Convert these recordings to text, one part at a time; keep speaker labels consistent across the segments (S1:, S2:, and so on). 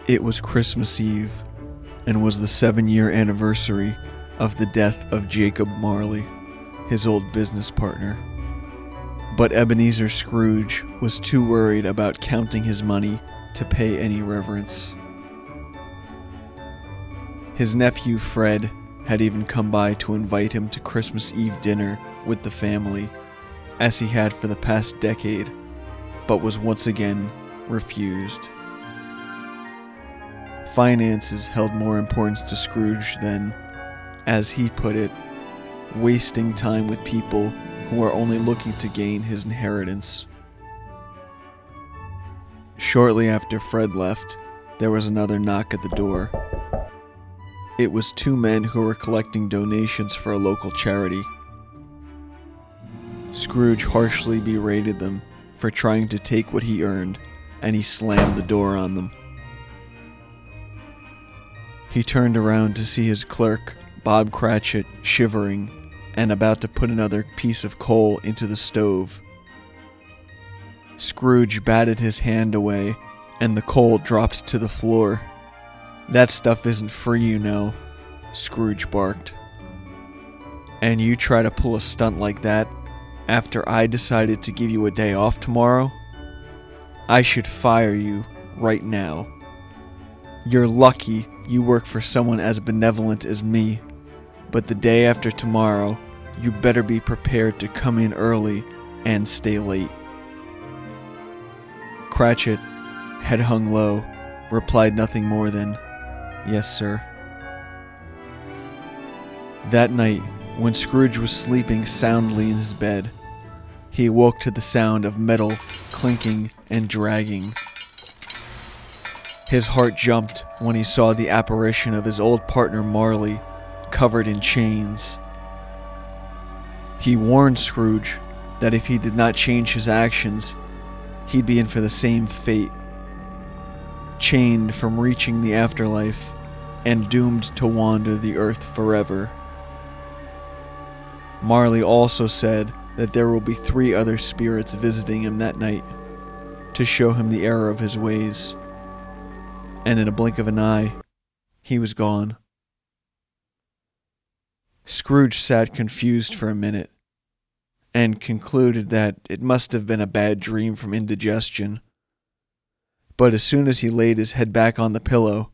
S1: It was Christmas Eve, and was the 7-year anniversary of the death of Jacob Marley, his old business partner. But Ebenezer Scrooge was too worried about counting his money to pay any reverence. His nephew Fred had even come by to invite him to Christmas Eve dinner with the family, as he had for the past decade, but was once again refused. Finances held more importance to Scrooge than, as he put it, wasting time with people who are only looking to gain his inheritance. Shortly after Fred left, there was another knock at the door. It was 2 men who were collecting donations for a local charity. Scrooge harshly berated them for trying to take what he earned, and he slammed the door on them. He turned around to see his clerk, Bob Cratchit, shivering and about to put another piece of coal into the stove. Scrooge batted his hand away, and the coal dropped to the floor. "That stuff isn't free, you know," Scrooge barked. "And you try to pull a stunt like that after I decided to give you a day off tomorrow? I should fire you right now. You're lucky you work for someone as benevolent as me, but the day after tomorrow, you better be prepared to come in early and stay late." Cratchit, head hung low, replied nothing more than, "Yes, sir." That night, when Scrooge was sleeping soundly in his bed, he awoke to the sound of metal clinking and dragging. His heart jumped when he saw the apparition of his old partner Marley, covered in chains. He warned Scrooge that if he did not change his actions, he'd be in for the same fate, chained from reaching the afterlife and doomed to wander the earth forever. Marley also said that there will be 3 other spirits visiting him that night to show him the error of his ways. And in a blink of an eye, he was gone. Scrooge sat confused for a minute, and concluded that it must have been a bad dream from indigestion. But as soon as he laid his head back on the pillow,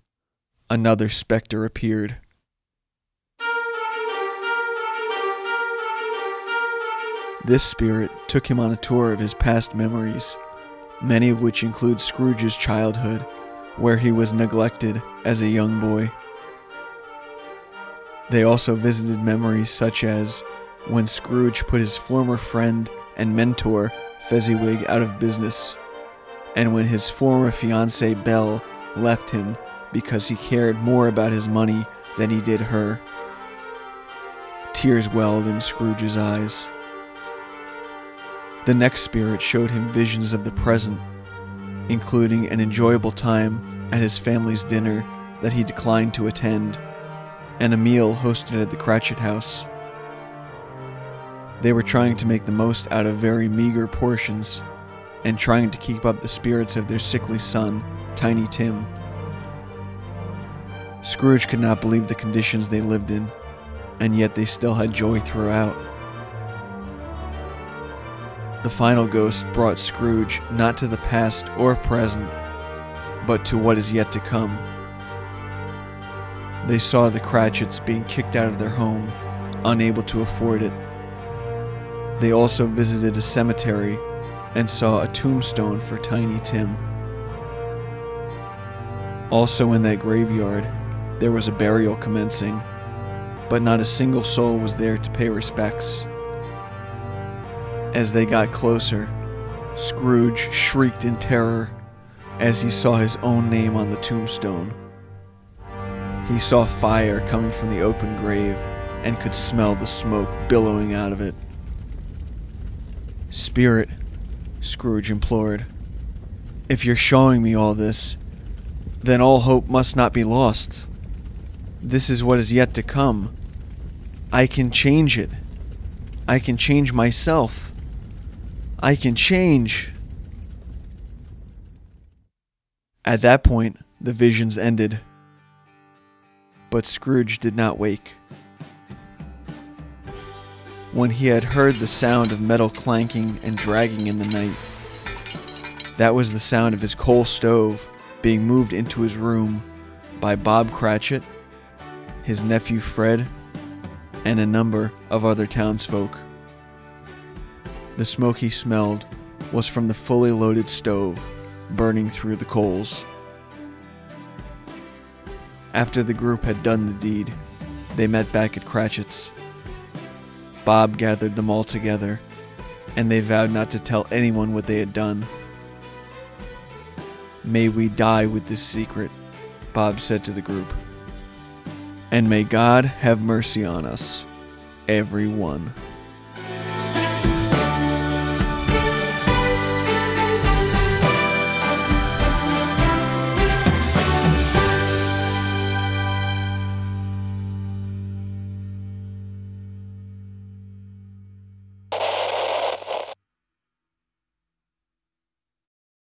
S1: another specter appeared. This spirit took him on a tour of his past memories, many of which include Scrooge's childhood, where he was neglected as a young boy. They also visited memories such as when Scrooge put his former friend and mentor, Fezziwig, out of business, and when his former fiancée, Belle, left him because he cared more about his money than he did her. Tears welled in Scrooge's eyes. The next spirit showed him visions of the present, including an enjoyable time at his family's dinner that he declined to attend, and a meal hosted at the Cratchit house. They were trying to make the most out of very meager portions, and trying to keep up the spirits of their sickly son, Tiny Tim. Scrooge could not believe the conditions they lived in, and yet they still had joy throughout. The final ghost brought Scrooge not to the past or present, but to what is yet to come. They saw the Cratchits being kicked out of their home, unable to afford it. They also visited a cemetery and saw a tombstone for Tiny Tim. Also in that graveyard, there was a burial commencing, but not a single soul was there to pay respects. As they got closer, Scrooge shrieked in terror as he saw his own name on the tombstone. He saw fire coming from the open grave and could smell the smoke billowing out of it. "Spirit," Scrooge implored, "if you're showing me all this, then all hope must not be lost. This is what is yet to come. I can change it. I can change myself. I can change." At that point, the visions ended. But Scrooge did not wake. When he had heard the sound of metal clanking and dragging in the night, that was the sound of his coal stove being moved into his room by Bob Cratchit, his nephew Fred, and a number of other townsfolk. The smoke he smelled was from the fully loaded stove burning through the coals. After the group had done the deed, they met back at Cratchit's. Bob gathered them all together, and they vowed not to tell anyone what they had done. "May we die with this secret," Bob said to the group. "And may God have mercy on us, every one."